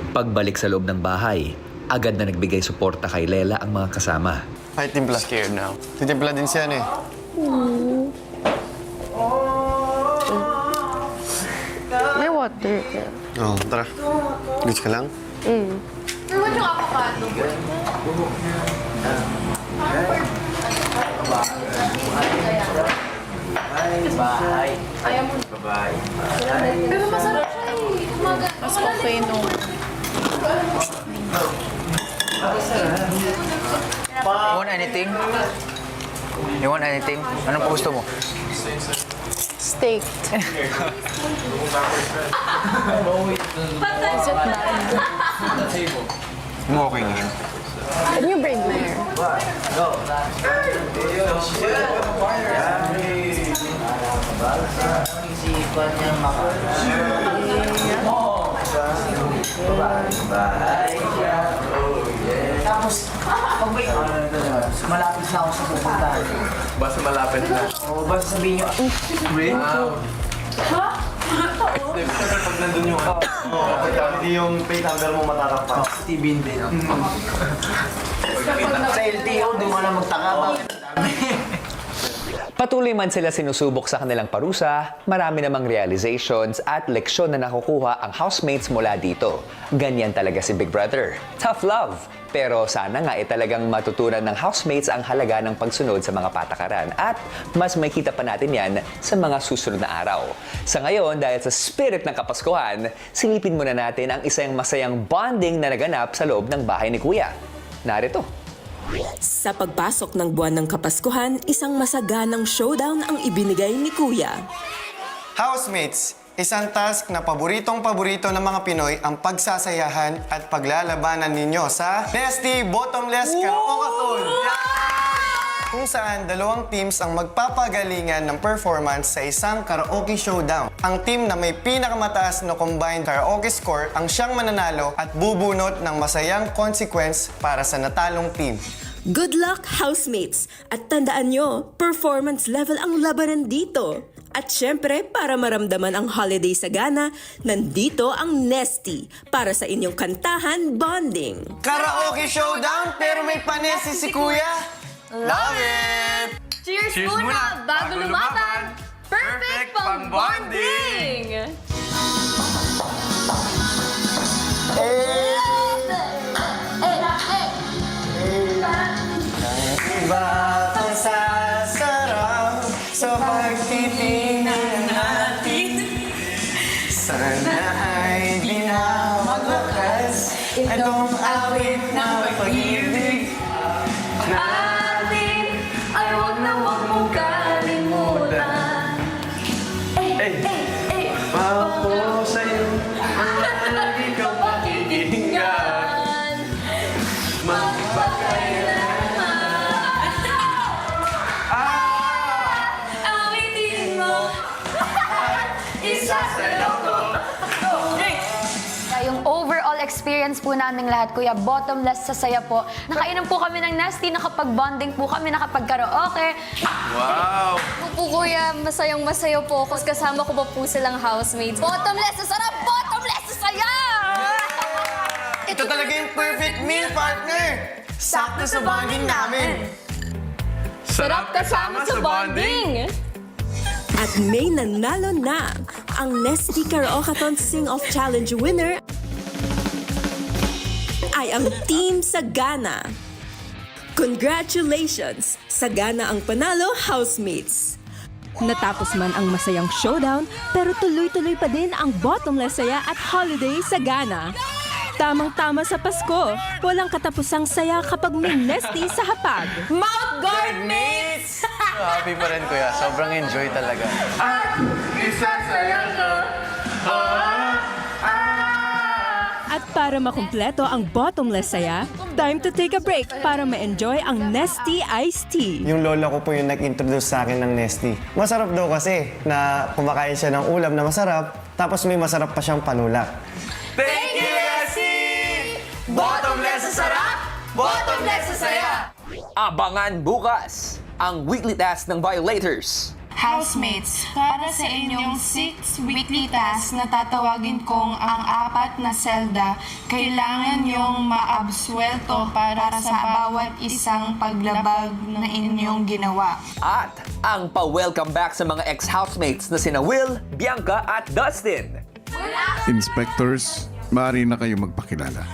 Pagbalik sa loob ng bahay, agad na nagbigay suporta kay Lela ang mga kasama. Ay, timpla. Scared now. Titimpla din siya eh. May water. Oo, tara. Goods ka lang? Naman yung avocado. Bye. Ayaw mo. Bye. Pero masarap siya eh. Mas okay nung... You want anything? You want anything? Anong gusto mo? Steak. Is it bad? Smoking him. Can you bring me here? Isipan niya Tapos, pag may... malapit na ako sa pupuntahan. Basta malapit na. O, basta sabihin niyo, Wow. Pag nandun yung Hindi yung plate hunger mo matatakpan. sa TV hindi, no? Sa LTO, doon ka na magtaka. Bakit? Patuloy man sila sinusubok sa kanilang parusa, marami namang realizations at leksyon na nakukuha ang housemates mula dito. Ganyan talaga si Big Brother. Tough love! Pero sana nga talagang matutunan ng housemates ang halaga ng pagsunod sa mga patakaran at mas makita pa natin yan sa mga susunod na araw. Sa ngayon, dahil sa spirit ng Kapaskuhan, silipin muna natin ang isang masayang bonding na naganap sa loob ng bahay ni Kuya. Narito. Sa pagpasok ng buwan ng Kapaskuhan, isang masaganang showdown ang ibinigay ni Kuya. Housemates, isang task na paboritong-paborito ng mga Pinoy ang pagsasayahan at paglalabanan ninyo sa Nesty Bottomless Karaoke-Thon! Kung saan dalawang teams ang magpapagalingan ng performance sa isang karaoke showdown. Ang team na may pinakamataas na combined karaoke score ang siyang mananalo at bubunot ng masayang consequence para sa natalong team. Good luck, housemates! At tandaan nyo, performance level ang labanan dito. At syempre, para maramdaman ang holiday sagana, nandito ang Nesty para sa inyong kantahan bonding. Karaoke showdown pero may panesi si Kuya! Love it! Cheers, Cheers muna! muna, Bago bago lumaban! lumaban. Perfect Perfect pang pang bonding! bonding! Iba ang sasarap sa pagtitingnan natin. Sana ay di na magwakas itong awit na pag-ibig Atin ay huwag na huwag mong kalimutan. Ako sa'yo, lagi kang pakikinggan. Awitin mo isasayaw ko. Yung overall experience po naming lahat, Kuya, bottomless sa saya po. Nakainom po kami ng Nesty, nakapag-bonding po kami, nakapag-karaoke. Wow! Po, Kuya, masayang-masayo po ako. Kasama ko pa po silang housemates. Bottomless sa sarap! Bottomless sa saya! Ito talaga yung perfect meal, partner! Sakto sa bonding namin! Sarap kasama sa bonding! At may nanalo na! Ang Nesty Karaoke-Thon Sing-Off Challenge winner ay ang Team Sagana. Congratulations! Sagana ang panalo, housemates! Natapos man ang masayang showdown, pero tuloy-tuloy pa din ang bottomless saya at holiday sagana. Tamang-tama sa Pasko, walang katapusang saya kapag may Nesty sa hapag. Mount Guard mates! happy pa rin, Kuya. Sobrang enjoy talaga. Isasayaw ko! At para makumpleto ang bottomless saya, time to take a break para ma-enjoy ang Nesty Iced Tea. Yung lola ko po yung nag-introduce sa akin ng Nesty. Masarap daw kasi na kumakain siya ng ulam na masarap, tapos may masarap pa siyang panulak. Thank you, Nessie! Bottomless sa sarap! Bottomless sa saya! Abangan bukas ang weekly task ng Violators. Housemates, para sa inyong 6 weekly tasks na tatawagin kong ang 4 na selda, kailangan niyong maabsuelto para sa bawat isang paglabag na inyong ginawa. At ang pa-welcome back sa mga ex-housemates na sina Will, Bianca at Dustin. Inspectors, maaari na kayo magpakilala.